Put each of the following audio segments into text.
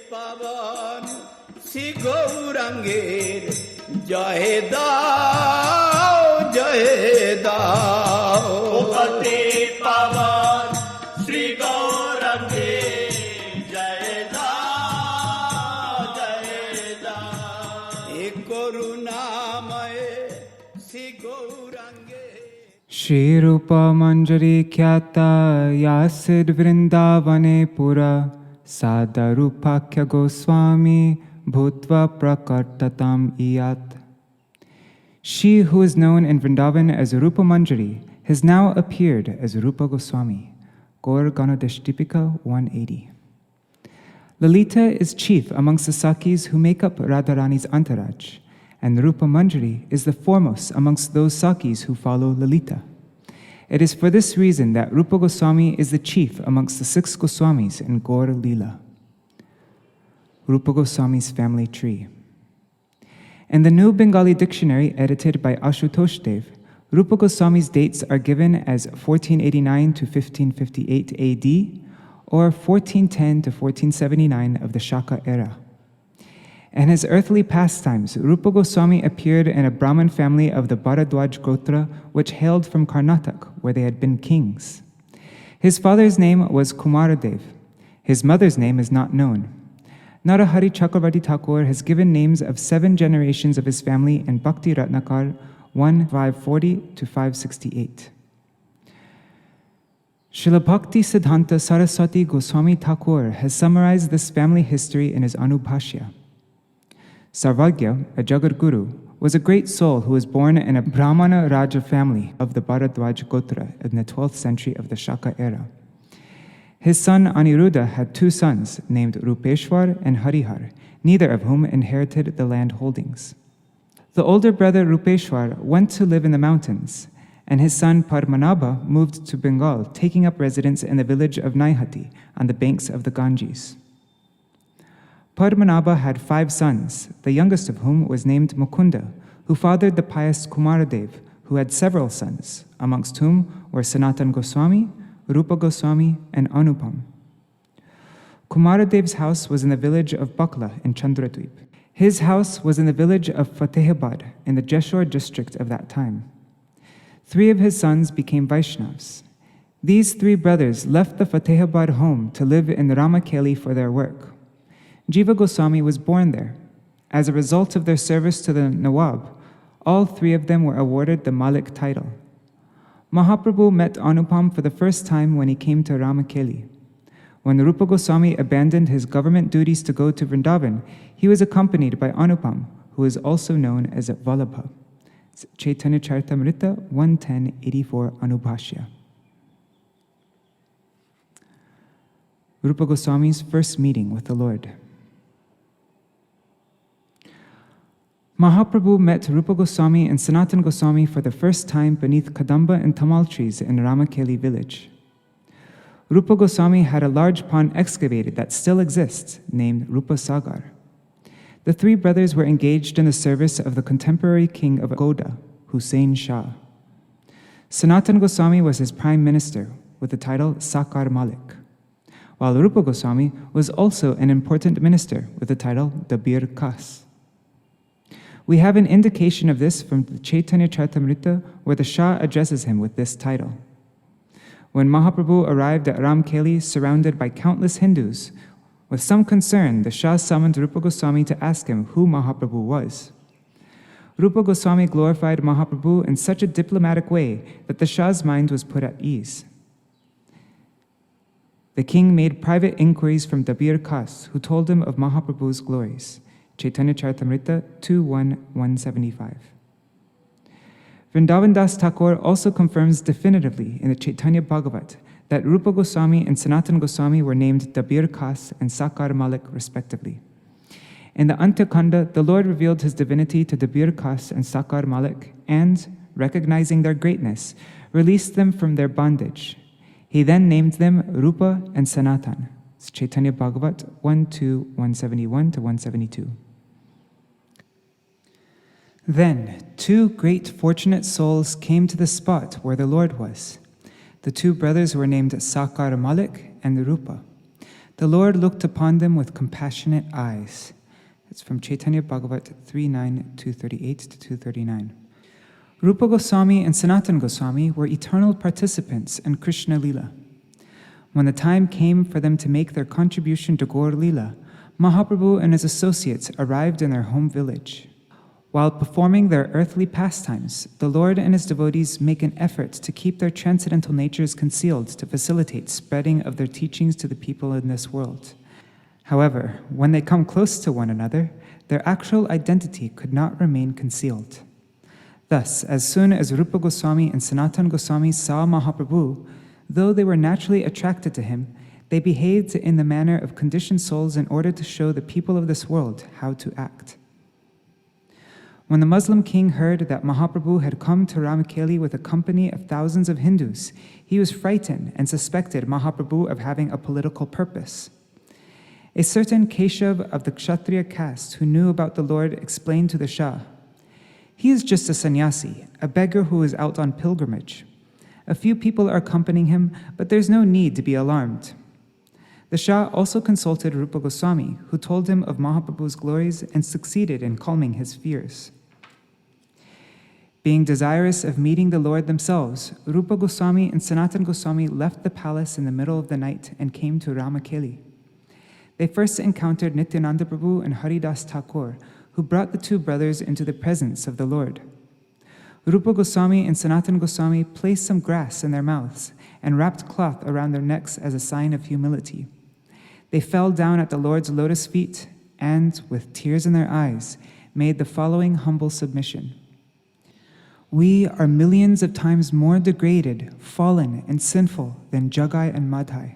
pavan si gaurangir jai dao upati pavan Sri gaurangir jai dao ek karunamaye si gaurangir Shri Rupa Manjari Khyata Yasid Vrindavane Pura Sada Rupakya Gosvāmī Bhutva Prakartatam Iyat. She who is known in Vrindavan as Rupa Manjari has now appeared as Rupa Gosvāmī. Gaur Ganodeshtipika 180. Lalita is chief amongst the Sakis who make up Radharani's entourage, and Rupa Manjari is the foremost amongst those Sakis who follow Lalita. It is for this reason that Rupa Gosvāmī is the chief amongst the 6 Goswamis in Gaur Leela. Rupa Goswami's family tree. In the New Bengali Dictionary edited by Ashutosh Dev, Rupa Goswami's dates are given as 1489 to 1558 AD or 1410 to 1479 of the Shaka era. In his earthly pastimes, Rupa Gosvāmī appeared in a Brahmin family of the Bharadwaj Gotra, which hailed from Karnataka, where they had been kings. His father's name was Kumaradev. His mother's name is not known. Narahari Chakravarti Thakur has given names of 7 generations of his family in Bhakti Ratnakar 1540 to 568. Srila Bhakti Siddhanta Saraswati Goswami Thakur has summarized this family history in his Anubhashya. Sarvagya, a Jagat Guru, was a great soul who was born in a Brahmana Raja family of the Bharadwaj Gotra in the 12th century of the Shaka era. His son Aniruddha had 2 sons named Rupeshwar and Harihar, neither of whom inherited the land holdings. The older brother Rupeshwar went to live in the mountains, and his son Padmanabha moved to Bengal, taking up residence in the village of Naihati on the banks of the Ganges. Padmanabha had 5 sons, the youngest of whom was named Mukunda, who fathered the pious Kumaradev, who had several sons, amongst whom were Sanatan Goswami, Rupa Goswami, and Anupam. Kumaradev's house was in the village of Bakla in Chandradweep. His house was in the village of Fatehabad in the Jeshore district of that time. 3 of his sons became Vaishnavas. These 3 brothers left the Fatehabad home to live in Ramakeli for their work. Jiva Goswami was born there. As a result of their service to the Nawab, all 3 of them were awarded the Malik title. Mahaprabhu met Anupam for the first time when he came to Ramakeli. When Rupa Goswami abandoned his government duties to go to Vrindavan, he was accompanied by Anupam, who is also known as Ballbha. Caitanya Charitamrita 110-84 Anubhashya. Rupa Goswami's first meeting with the Lord. Mahaprabhu met Rupa Goswami and Sanatan Goswami for the first time beneath Kadamba and Tamal trees in Ramakeli village. Rupa Goswami had a large pond excavated that still exists, named Rupa Sagar. The 3 brothers were engaged in the service of the contemporary king of Goda, Hussain Shah. Sanatan Goswami was his prime minister, with the title Sakar Malik, while Rupa Goswami was also an important minister with the title Dabir Kas. We have an indication of this from the Caitanya Charitamrita, where the Shah addresses him with this title. When Mahaprabhu arrived at Ramkeli surrounded by countless Hindus, with some concern, the Shah summoned Rupa Goswami to ask him who Mahaprabhu was. Rupa Goswami glorified Mahaprabhu in such a diplomatic way that the Shah's mind was put at ease. The king made private inquiries from Dabir Kas, who told him of Mahaprabhu's glories. Caitanya Charitamrita 2.1.175. Vrindavan Das Thakur also confirms definitively in the Chaitanya Bhagavat that Rupa Goswami and Sanatan Goswami were named Dabir Kas and Sakar Malik respectively. In the Antyakanda, the Lord revealed his divinity to Dabir Kas and Sakar Malik and, recognizing their greatness, released them from their bondage. He then named them Rupa and Sanatan. It's Chaitanya Bhagavat 1.2.171-172. Then 2 great fortunate souls came to the spot where the Lord was. The 2 brothers were named Sakar Malik and Rupa. The Lord looked upon them with compassionate eyes. It's from Caitanya Bhagavat 3.9, 238 to 239. Rupa Gosvāmī and Sanatana Gosvāmī were eternal participants in Krishna Lila. When the time came for them to make their contribution to Gaur Lila, Mahaprabhu and his associates arrived in their home village. While performing their earthly pastimes, the Lord and his devotees make an effort to keep their transcendental natures concealed to facilitate spreading of their teachings to the people in this world. However, when they come close to one another, their actual identity could not remain concealed. Thus, as soon as Rupa Gosvāmī and Sanatana Gosvāmī saw Mahaprabhu, though they were naturally attracted to him, they behaved in the manner of conditioned souls in order to show the people of this world how to act. When the Muslim king heard that Mahaprabhu had come to Ramakeli with a company of thousands of Hindus, he was frightened and suspected Mahaprabhu of having a political purpose. A certain Keshav of the Kshatriya caste who knew about the Lord explained to the Shah, "He is just a sannyasi, a beggar who is out on pilgrimage. A few people are accompanying him, but there's no need to be alarmed." The Shah also consulted Rupa Gosvāmī, who told him of Mahaprabhu's glories and succeeded in calming his fears. Being desirous of meeting the Lord themselves, Rupa Gosvāmī and Sanatana Gosvāmī left the palace in the middle of the night and came to Ramakeli. They first encountered Nityananda Prabhu and Haridas Thakur, who brought the two brothers into the presence of the Lord. Rupa Gosvāmī and Sanatana Gosvāmī placed some grass in their mouths and wrapped cloth around their necks as a sign of humility. They fell down at the Lord's lotus feet and, with tears in their eyes, made the following humble submission. "We are millions of times more degraded, fallen, and sinful than Jagai and Madhai.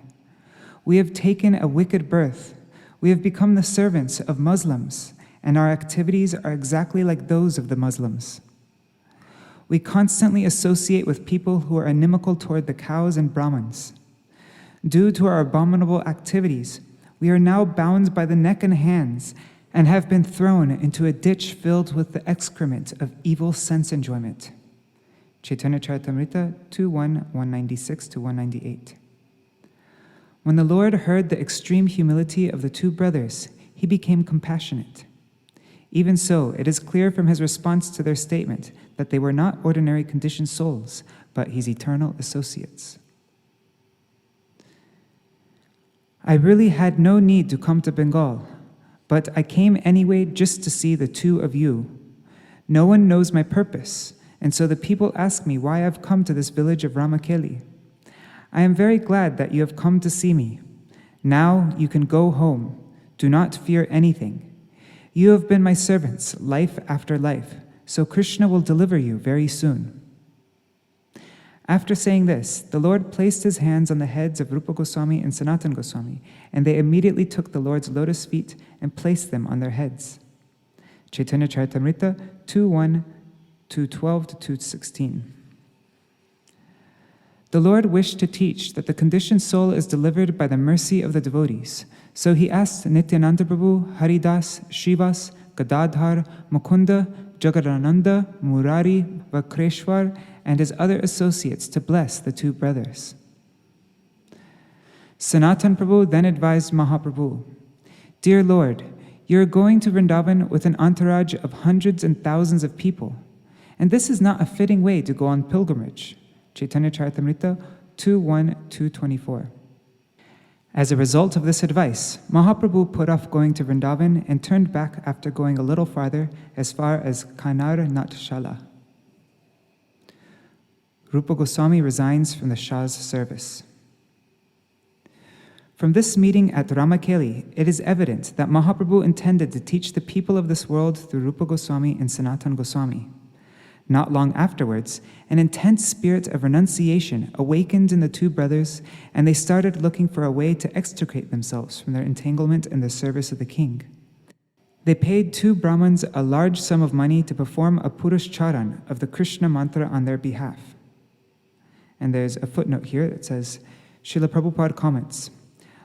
We have taken a wicked birth. We have become the servants of Muslims, and our activities are exactly like those of the Muslims. We constantly associate with people who are inimical toward the cows and Brahmins. Due to our abominable activities, we are now bound by the neck and hands and have been thrown into a ditch filled with the excrement of evil sense enjoyment." Chaitanya Charitamrita 2.1, 196 to 198. When the Lord heard the extreme humility of the two brothers, he became compassionate. Even so, it is clear from his response to their statement that they were not ordinary conditioned souls, but his eternal associates. "I really had no need to come to Bengal, but I came anyway just to see the two of you. No one knows my purpose, and so the people ask me why I've come to this village of Ramakeli. I am very glad that you have come to see me. Now you can go home. Do not fear anything. You have been my servants life after life, so Krishna will deliver you very soon." After saying this, the Lord placed his hands on the heads of Rupa Gosvāmī and Sanatana Gosvāmī, and they immediately took the Lord's lotus feet and placed them on their heads. Chaitanya Charitamrita 2.1, 212 to 216. The Lord wished to teach that the conditioned soul is delivered by the mercy of the devotees. So he asked Nityananda Prabhu, Haridas, Shrivas, Gadadhar, Mukunda, Jagadananda, Murari, Vakreshwar, and his other associates to bless the two brothers. Sanatan Prabhu then advised Mahaprabhu, "Dear Lord, you are going to Vrindavan with an entourage of hundreds and thousands of people, and this is not a fitting way to go on pilgrimage." Chaitanya Charitamrita 2.1, 224. As a result of this advice, Mahaprabhu put off going to Vrindavan and turned back after going a little farther as far as Kanar Natshala. Rupa Gosvāmī resigns from the Shah's service. From this meeting at Ramakeli, it is evident that Mahaprabhu intended to teach the people of this world through Rupa Gosvāmī and Sanatana Gosvāmī. Not long afterwards, an intense spirit of renunciation awakened in the two brothers, and they started looking for a way to extricate themselves from their entanglement in the service of the king. They paid two Brahmins a large sum of money to perform a Purush-charan of the Krishna mantra on their behalf. And there's a footnote here that says, Srila Prabhupada comments,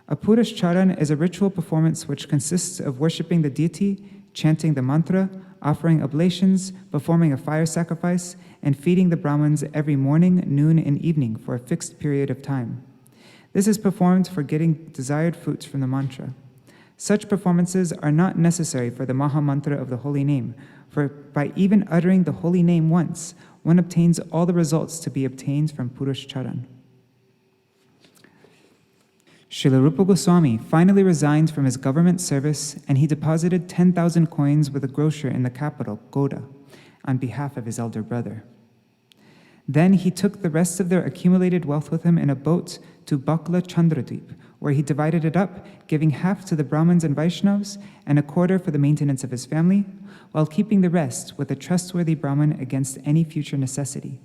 "A Purush-charan is a ritual performance which consists of worshipping the deity, chanting the mantra, offering oblations, performing a fire sacrifice, and feeding the Brahmins every morning, noon, and evening for a fixed period of time. This is performed for getting desired fruits from the mantra. Such performances are not necessary for the Maha Mantra of the holy name, for by even uttering the holy name once, one obtains all the results to be obtained from Purush Charan. Srila Rupa Gosvāmī finally resigned from his government service, and he deposited 10,000 coins with a grocer in the capital, Goda, on behalf of his elder brother. Then he took the rest of their accumulated wealth with him in a boat to Bakla Chandradweep, where he divided it up, giving half to the Brahmins and Vaishnavas and a quarter for the maintenance of his family, while keeping the rest with a trustworthy Brahmin against any future necessity.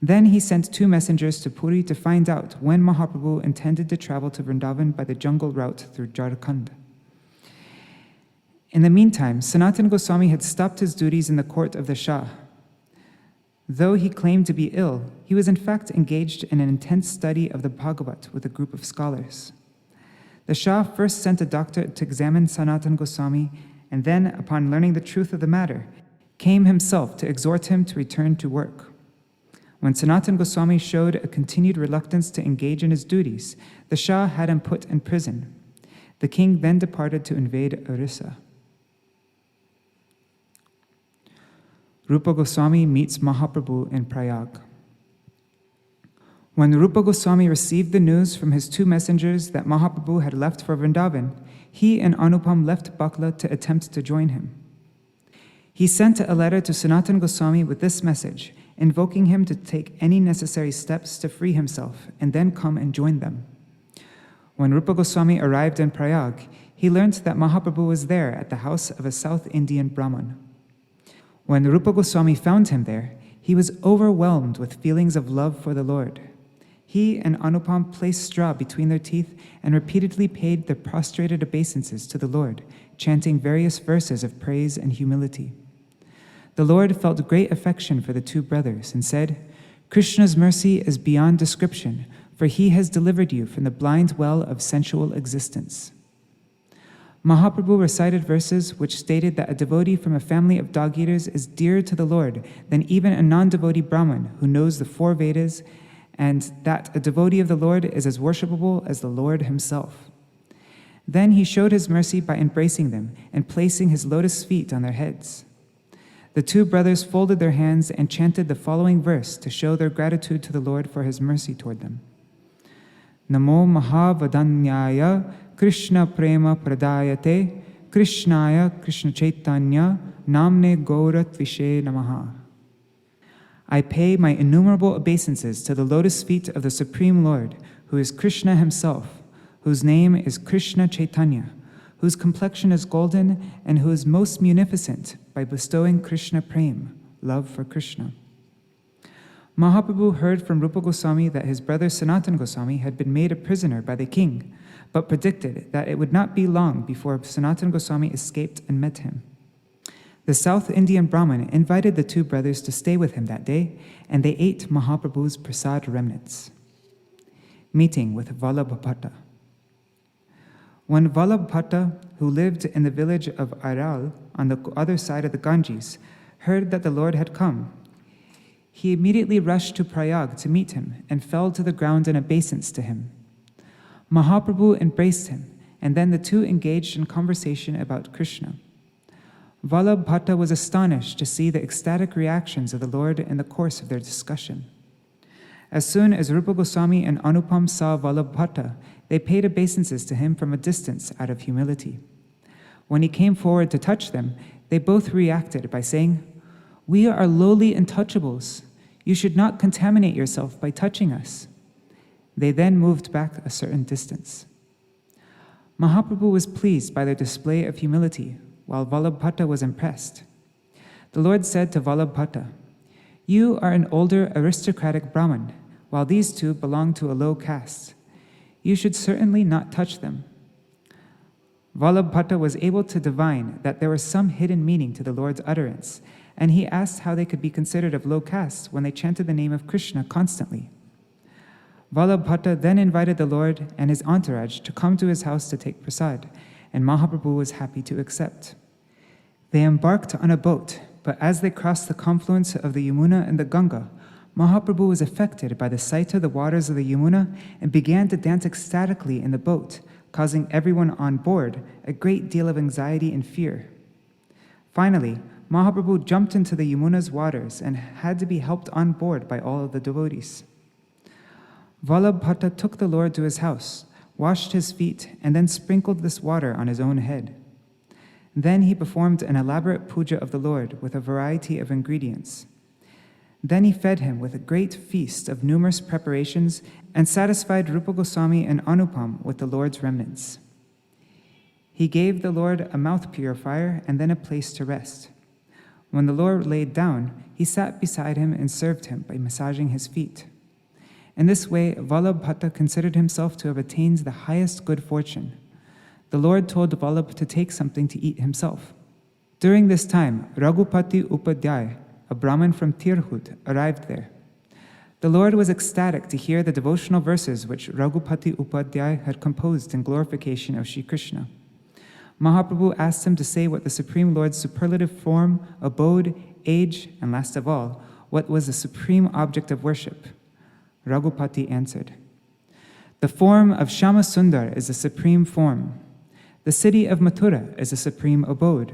Then he sent 2 messengers to Puri to find out when Mahaprabhu intended to travel to Vrindavan by the jungle route through Jharkhand. In the meantime, Sanatana Goswami had stopped his duties in the court of the Shah. Though he claimed to be ill, he was in fact engaged in an intense study of the Bhagavat with a group of scholars. The Shah first sent a doctor to examine Sanatana Goswami, and then, upon learning the truth of the matter, came himself to exhort him to return to work. When Sanatana Goswami showed a continued reluctance to engage in his duties, the Shah had him put in prison. The king then departed to invade Orissa. Rupa Goswami meets Mahaprabhu in Prayag. When Rupa Goswami received the news from his 2 messengers that Mahaprabhu had left for Vrindavan, he and Anupam left Bakla to attempt to join him. He sent a letter to Sanatana Goswami with this message, invoking him to take any necessary steps to free himself and then come and join them. When Rupa Goswami arrived in Prayag, he learnt that Mahaprabhu was there at the house of a South Indian Brahmin. When Rupa Goswami found him there, he was overwhelmed with feelings of love for the Lord. He and Anupam placed straw between their teeth and repeatedly paid their prostrated obeisances to the Lord, chanting various verses of praise and humility. The Lord felt great affection for the 2 brothers and said, "Krishna's mercy is beyond description, for he has delivered you from the blind well of sensual existence." Mahaprabhu recited verses which stated that a devotee from a family of dog-eaters is dearer to the Lord than even a non-devotee Brahmin who knows the 4 Vedas, and that a devotee of the Lord is as worshipable as the Lord himself. Then he showed his mercy by embracing them and placing his lotus feet on their heads. The 2 brothers folded their hands and chanted the following verse to show their gratitude to the Lord for his mercy toward them. Namo Mahavadanyaya Krishna Prema Pradayate Krishnaya Krishna Caitanya Namne Gaura Tvishe Namaha. I pay my innumerable obeisances to the lotus feet of the Supreme Lord, who is Krishna himself, whose name is Krishna Caitanya, whose complexion is golden, and who is most munificent by bestowing Krishna Prem, love for Krishna. Mahaprabhu heard from Rupa Goswami that his brother Sanatana Goswami had been made a prisoner by the king, but predicted that it would not be long before Sanatana Goswami escaped and met him. The South Indian Brahmin invited the 2 brothers to stay with him that day, and they ate Mahaprabhu's prasad remnants. Meeting with Ballbha. When Ballbha, who lived in the village of Airal on the other side of the Ganges, heard that the Lord had come, he immediately rushed to Prayag to meet him and fell to the ground in obeisance to him. Mahaprabhu embraced him, and then the 2 engaged in conversation about Krishna. Ballbha was astonished to see the ecstatic reactions of the Lord in the course of their discussion. As soon as Rupa Goswami and Anupam saw Ballbha, they paid obeisances to him from a distance out of humility. When he came forward to touch them, they both reacted by saying, "We are lowly untouchables. You should not contaminate yourself by touching us." They then moved back a certain distance. Mahaprabhu was pleased by their display of humility, while Ballbha was impressed. The Lord said to Ballbha, "You are an older aristocratic Brahmin, while these 2 belong to a low caste. You should certainly not touch them." Ballbha was able to divine that there was some hidden meaning to the Lord's utterance, and he asked how they could be considered of low caste when they chanted the name of Krishna constantly. Ballbha then invited the Lord and his entourage to come to his house to take prasad, and Mahaprabhu was happy to accept. They embarked on a boat, but as they crossed the confluence of the Yamuna and the Ganga, Mahaprabhu was affected by the sight of the waters of the Yamuna and began to dance ecstatically in the boat, causing everyone on board a great deal of anxiety and fear. Finally, Mahaprabhu jumped into the Yamuna's waters and had to be helped on board by all of the devotees. Ballbha took the Lord to his house, washed his feet, and then sprinkled this water on his own head. Then he performed an elaborate puja of the Lord with a variety of ingredients. Then he fed him with a great feast of numerous preparations and satisfied Rupa Gosvāmī and Anupam with the Lord's remnants. He gave the Lord a mouth purifier and then a place to rest. When the Lord laid down, he sat beside him and served him by massaging his feet. In this way, Ballbha considered himself to have attained the highest good fortune. The Lord told Ballbha to take something to eat himself. During this time, Raghupati Upadhyaya, a Brahmin from Tīrtha, arrived there. The Lord was ecstatic to hear the devotional verses which Raghupati Upadhyaya had composed in glorification of Sri Krishna. Mahaprabhu asked him to say what the Supreme Lord's superlative form, abode, age, and last of all, what was the supreme object of worship. Raghupati answered, "The form of Shama Sundar is the supreme form. The city of Mathura is the supreme abode.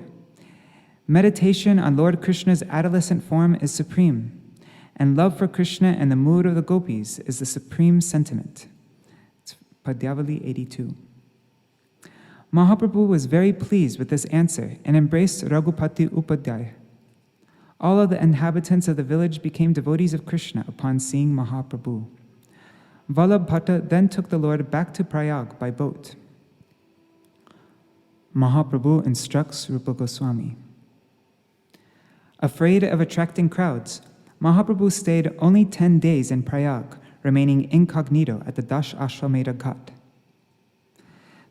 Meditation on Lord Krishna's adolescent form is supreme, and love for Krishna and the mood of the gopis is the supreme sentiment." It's Padyavali 82. Mahaprabhu was very pleased with this answer and embraced Raghupati Upadhyaya. All of the inhabitants of the village became devotees of Krishna upon seeing Mahaprabhu. Ballbha then took the Lord back to Prayag by boat. Mahaprabhu instructs Rupa Gosvāmī. Afraid of attracting crowds, Mahaprabhu stayed only 10 days in Prayag, remaining incognito at the Dash Ashwamedha Ghat.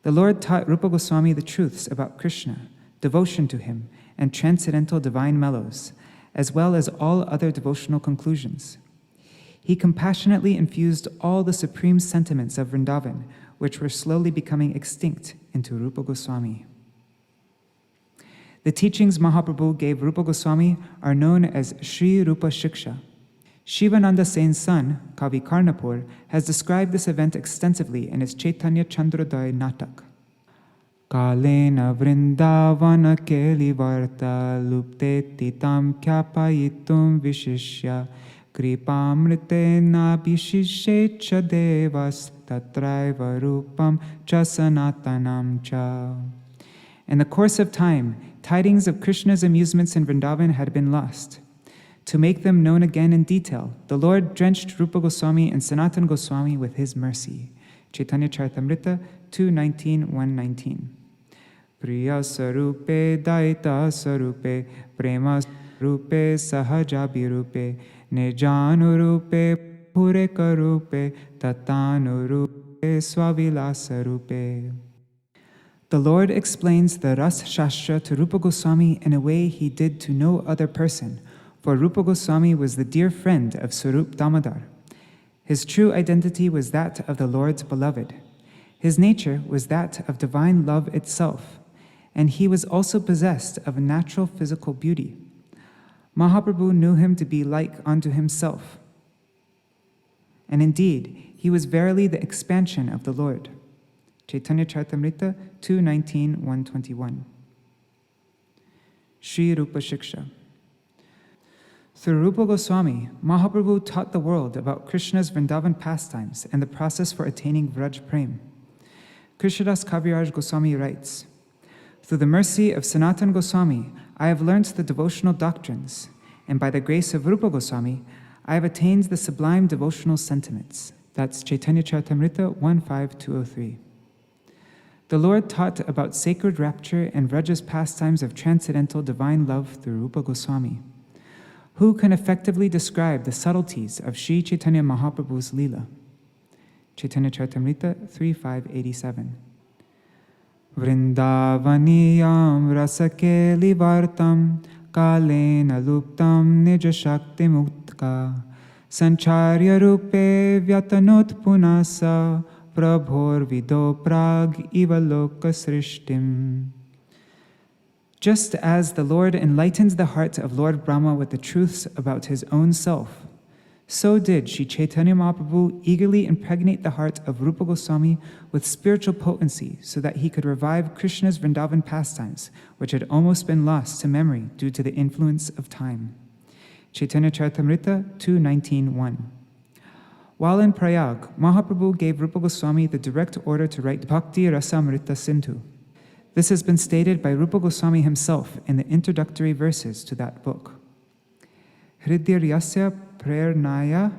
The Lord taught Rupa Gosvāmī the truths about Krishna, devotion to him, and transcendental divine mellows, as well as all other devotional conclusions. He compassionately infused all the supreme sentiments of Vrindavan, which were slowly becoming extinct, into Rupa Gosvāmī. The teachings Mahaprabhu gave Rupa Gosvāmī are known as Sri Rūpa-śikṣā. Shivananda Sen's son, Kavi Karnapur, has described this event extensively in his Caitanya Chandrodaya Natak. Kalena Vrindavana Kelivarta Lupte Titam Kyapayitum Vishishya Kripamrite Nabhishishe Cha Devas Tatraiva Rupam Cha Sanatanam Cha. In the course of time, tidings of Krishna's amusements in Vrindavan had been lost. To make them known again in detail, the Lord drenched Rupa Gosvāmī and Sanatana Goswami with his mercy. Chaitanya Charitamrita 2:19-119. Priya Sarupe Daita Sarupe Prema Rupe Sahajabirupe Nijanurupe Purekarupe Tatanurupe Swavilasarupe. The Lord explains the Ras Shastra to Rupa Gosvāmī in a way he did to no other person, for Rupa Gosvāmī was the dear friend of Swarup Damodar. His true identity was that of the Lord's beloved. His nature was that of divine love itself, and he was also possessed of natural physical beauty. Mahaprabhu knew him to be like unto himself. And indeed, he was verily the expansion of the Lord. Chaitanya Charitamrita 2:19-121. Sri Rūpa-śikṣā. Through Rupa Gosvāmī, Mahaprabhu taught the world about Krishna's Vrindavan pastimes and the process for attaining Vraj Prem. Krishnadas Kaviraj Goswami writes, "Through the mercy of Sanatana Goswami, I have learnt the devotional doctrines, and by the grace of Rupa Goswami, I have attained the sublime devotional sentiments." That's Chaitanya Charitamrita 1.5-203. The Lord taught about sacred rapture and Vraja's pastimes of transcendental divine love through Rupa Goswami. Who can effectively describe the subtleties of Sri Chaitanya Mahaprabhu's Leela? Chaitanya Charitamrita 3.5-87. Vrindavaniyam rasakeli vartam kalena luptam nija shakti muktka sancharya rupe vyatanot punasa prabhor vido prag iva loka srishtim. Just as the Lord enlightened the heart of Lord Brahma with the truths about his own self, So did Sri Caitanya Mahaprabhu eagerly impregnate the heart of Rupa Gosvāmī with spiritual potency so that he could revive Krishna's Vrindavan pastimes, which had almost been lost to memory due to the influence of time. Caitanya Charitamrita 2.19.1. While in Prayag, Mahaprabhu gave Rupa Gosvāmī the direct order to write Bhakti Rasamrita Sindhu. This has been stated by Rupa Gosvāmī himself in the introductory verses to that book. Hridiryasya prernaya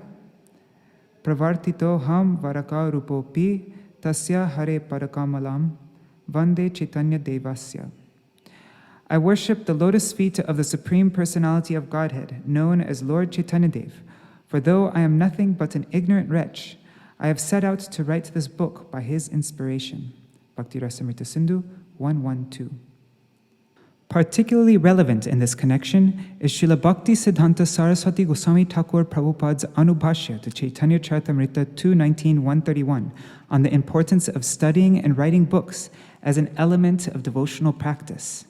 pravartito ham varaka rupopi tasya hare parakamalam vande chaitanya devasya. I worship the lotus feet of the Supreme Personality of Godhead, known as Lord Chaitanya Dev, for though I am nothing but an ignorant wretch, I have set out to write this book by his inspiration. Bhakti Rasamrita Sindhu 1.1.2. Particularly relevant in this connection is Srila Bhakti Siddhanta Saraswati Goswami Thakur Prabhupada's Anubhashya to Caitanya Charitamrita 2.19.131 on the importance of studying and writing books as an element of devotional practice.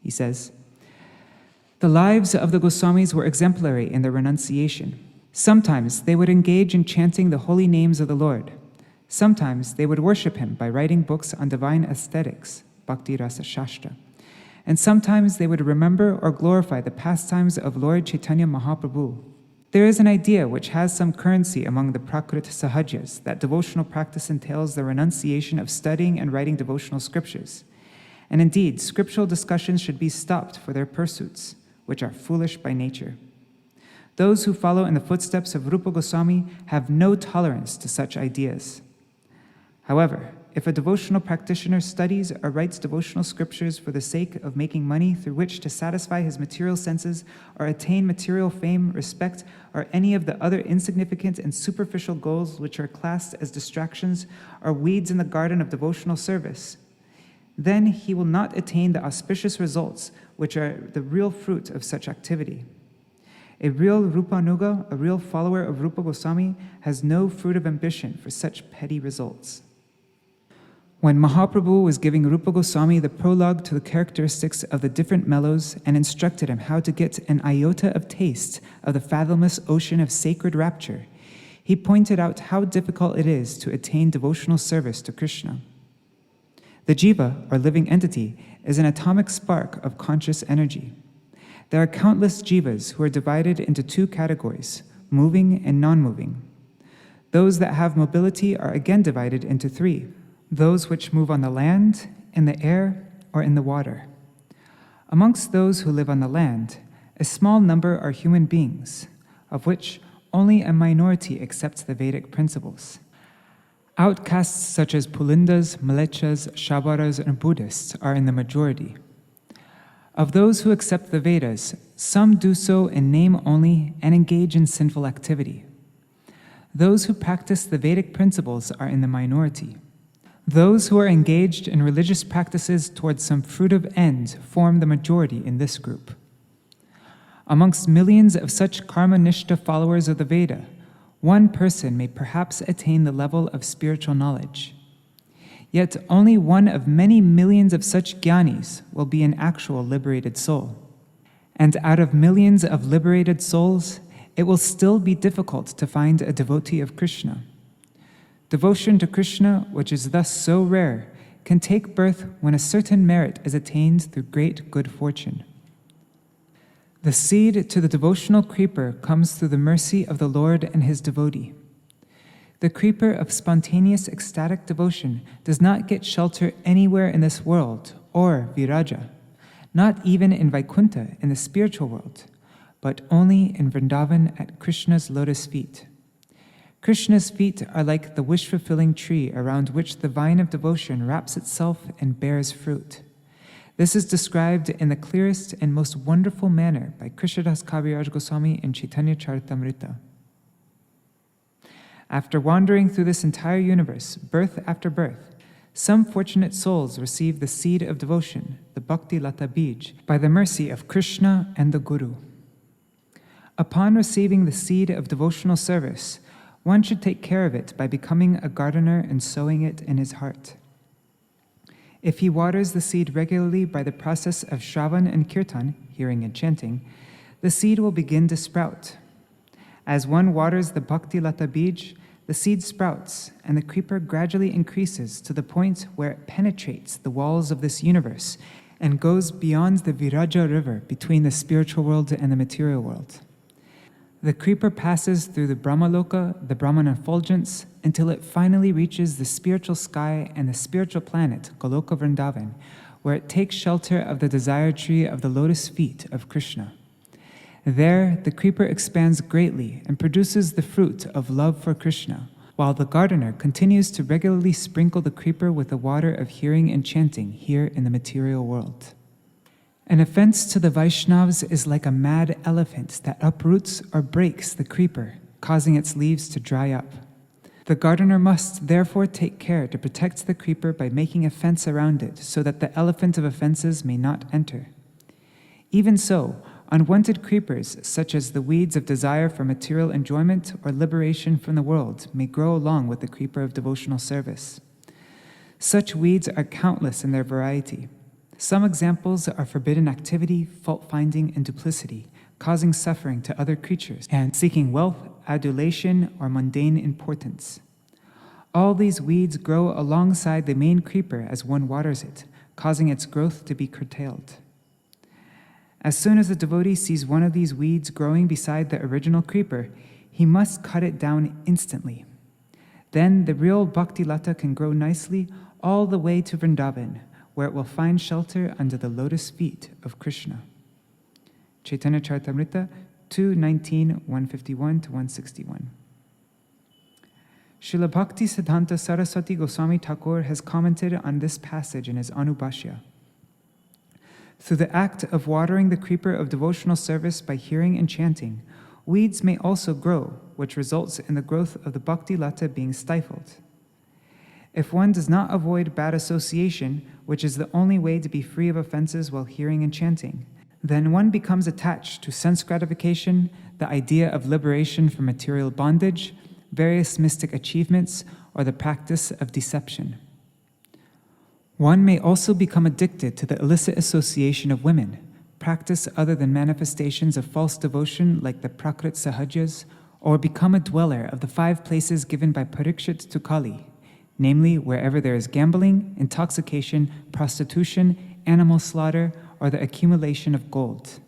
He says, the lives of the Goswamis were exemplary in their renunciation. Sometimes they would engage in chanting the holy names of the Lord. Sometimes they would worship him by writing books on divine aesthetics, Bhakti Rasa Shastra. And sometimes they would remember or glorify the pastimes of Lord Chaitanya Mahaprabhu. There is an idea which has some currency among the Prakrit Sahajas that devotional practice entails the renunciation of studying and writing devotional scriptures. And indeed, scriptural discussions should be stopped for their pursuits, which are foolish by nature. Those who follow in the footsteps of Rupa Goswami have no tolerance to such ideas. However, if a devotional practitioner studies or writes devotional scriptures for the sake of making money through which to satisfy his material senses or attain material fame, respect, or any of the other insignificant and superficial goals which are classed as distractions or weeds in the garden of devotional service, then he will not attain the auspicious results which are the real fruit of such activity. A real Rupanuga, a real follower of Rupa Goswami, has no fruit of ambition for such petty results. When Mahaprabhu was giving Rupa Goswami the prologue to the characteristics of the different mellows and instructed him how to get an iota of taste of the fathomless ocean of sacred rapture, he pointed out how difficult it is to attain devotional service to Krishna. The jiva, or living entity, is an atomic spark of conscious energy. There are countless jivas who are divided into two categories, moving and non-moving. Those that have mobility are again divided into three, those which move on the land, in the air, or in the water. Amongst those who live on the land, a small number are human beings, of which only a minority accepts the Vedic principles. Outcasts such as Pulindas, Mlechas, Shabaras, and Buddhists are in the majority. Of those who accept the Vedas, some do so in name only and engage in sinful activity. Those who practice the Vedic principles are in the minority. Those who are engaged in religious practices towards some fruitive end form the majority in this group. Amongst millions of such karma-nishta followers of the Veda, one person may perhaps attain the level of spiritual knowledge. Yet only one of many millions of such jnanis will be an actual liberated soul. And out of millions of liberated souls, it will still be difficult to find a devotee of Krishna. Devotion to Krishna, which is thus so rare, can take birth when a certain merit is attained through great good fortune. The seed to the devotional creeper comes through the mercy of the Lord and his devotee. The creeper of spontaneous ecstatic devotion does not get shelter anywhere in this world or viraja, not even in Vaikuntha in the spiritual world, but only in Vrindavan at Krishna's lotus feet. Krishna's feet are like the wish-fulfilling tree around which the vine of devotion wraps itself and bears fruit. This is described in the clearest and most wonderful manner by Krishnadas Kaviraj Goswami in Caitanya Charitamrita. After wandering through this entire universe, birth after birth, some fortunate souls receive the seed of devotion, the Bhakti Lata Bij, by the mercy of Krishna and the Guru. Upon receiving the seed of devotional service, one should take care of it by becoming a gardener and sowing it in his heart. If he waters the seed regularly by the process of Shravan and Kirtan, hearing and chanting, the seed will begin to sprout. As one waters the Bhakti Lata Bij, the seed sprouts, and the creeper gradually increases to the point where it penetrates the walls of this universe and goes beyond the Viraja river between the spiritual world and the material world. The creeper passes through the Brahmaloka, the Brahman effulgence, until it finally reaches the spiritual sky and the spiritual planet, Goloka Vrindavan, where it takes shelter of the desire tree of the lotus feet of Krishna. There, the creeper expands greatly and produces the fruit of love for Krishna, while the gardener continues to regularly sprinkle the creeper with the water of hearing and chanting here in the material world. An offense to the Vaishnavas is like a mad elephant that uproots or breaks the creeper, causing its leaves to dry up. The gardener must therefore take care to protect the creeper by making a fence around it so that the elephant of offenses may not enter. Even so, unwanted creepers, such as the weeds of desire for material enjoyment or liberation from the world, may grow along with the creeper of devotional service. Such weeds are countless in their variety. Some examples are forbidden activity, fault-finding, and duplicity, causing suffering to other creatures, and seeking wealth, adulation, or mundane importance. All these weeds grow alongside the main creeper as one waters it, causing its growth to be curtailed. As soon as the devotee sees one of these weeds growing beside the original creeper, he must cut it down instantly. Then the real Bhakti Lata can grow nicely all the way to Vrindavan, where it will find shelter under the lotus feet of Krishna. Caitanya Charitamrita 2:19, 151-161. Srila Bhakti Siddhanta Saraswati Gosvāmī Thakur has commented on this passage in his Anubhashya. Through the act of watering the creeper of devotional service by hearing and chanting, weeds may also grow, which results in the growth of the Bhakti Lata being stifled. If one does not avoid bad association, which is the only way to be free of offenses while hearing and chanting, then one becomes attached to sense gratification, the idea of liberation from material bondage, various mystic achievements, or the practice of deception. One may also become addicted to the illicit association of women, practice other than manifestations of false devotion like the Prakrit Sahajas, or become a dweller of the 5 places given by Parikshit to Kali, namely wherever there is gambling, intoxication, prostitution, animal slaughter, or the accumulation of gold.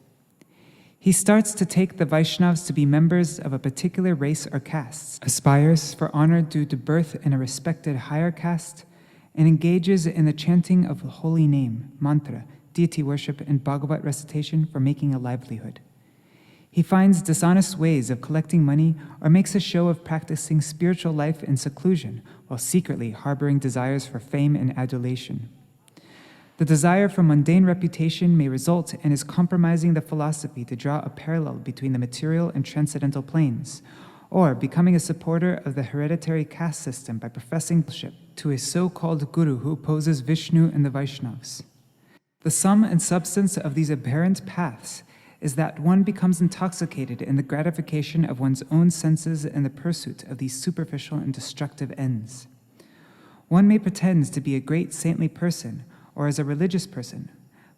He starts to take the Vaishnavas to be members of a particular race or caste, aspires for honor due to birth in a respected higher caste, and engages in the chanting of the holy name, mantra, deity worship, and Bhagavat recitation for making a livelihood. He finds dishonest ways of collecting money or makes a show of practicing spiritual life in seclusion while secretly harboring desires for fame and adulation. The desire for mundane reputation may result in his compromising the philosophy to draw a parallel between the material and transcendental planes, or becoming a supporter of the hereditary caste system by professing worship to a so-called guru who opposes Vishnu and the Vaishnavas. The sum and substance of these aberrant paths is that one becomes intoxicated in the gratification of one's own senses and the pursuit of these superficial and destructive ends. One may pretend to be a great saintly person or as a religious person,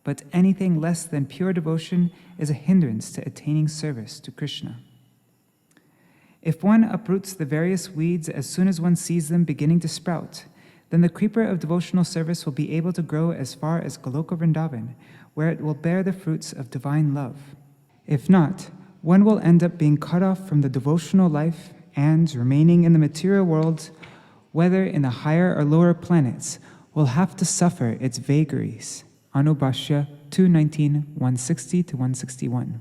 but anything less than pure devotion is a hindrance to attaining service to Krishna. If one uproots the various weeds as soon as one sees them beginning to sprout, then the creeper of devotional service will be able to grow as far as Goloka Vrindavan, where it will bear the fruits of divine love. If not, one will end up being cut off from the devotional life and, remaining in the material world, whether in the higher or lower planets, will have to suffer its vagaries. Anubhashya 2:19, 160-161.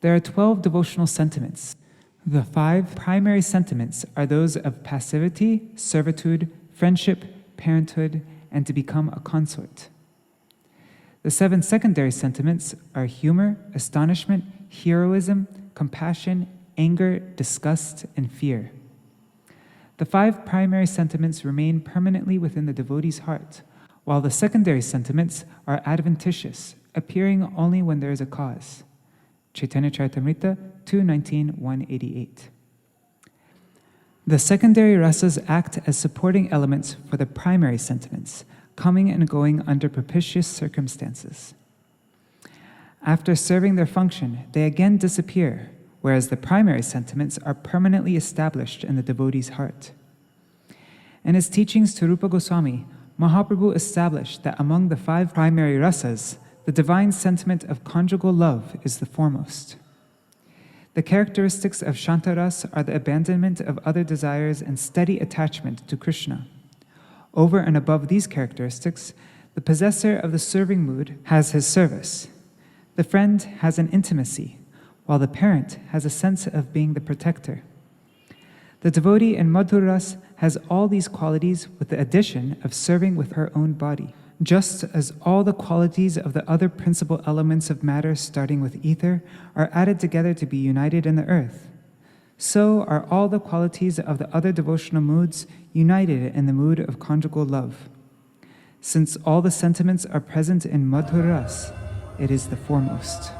There are 12 devotional sentiments. The 5 primary sentiments are those of passivity, servitude, friendship, parenthood, and to become a consort. The 7 secondary sentiments are humor, astonishment, heroism, compassion, anger, disgust, and fear. The 5 primary sentiments remain permanently within the devotee's heart, while the secondary sentiments are adventitious, appearing only when there is a cause. Caitanya Charitamrita 2:19, 188. The secondary rasas act as supporting elements for the primary sentiments, coming and going under propitious circumstances. After serving their function, they again disappear, whereas the primary sentiments are permanently established in the devotee's heart. In his teachings to Rupa Gosvāmī, Mahaprabhu established that among the 5 primary rasas, the divine sentiment of conjugal love is the foremost. The characteristics of Shantaras are the abandonment of other desires and steady attachment to Krishna. Over and above these characteristics, the possessor of the serving mood has his service. The friend has an intimacy, while the parent has a sense of being the protector. The devotee in Madhuras has all these qualities with the addition of serving with her own body. Just as all the qualities of the other principal elements of matter, starting with ether, are added together to be united in the earth, so are all the qualities of the other devotional moods united in the mood of conjugal love. Since all the sentiments are present in Madhuras, it is the foremost.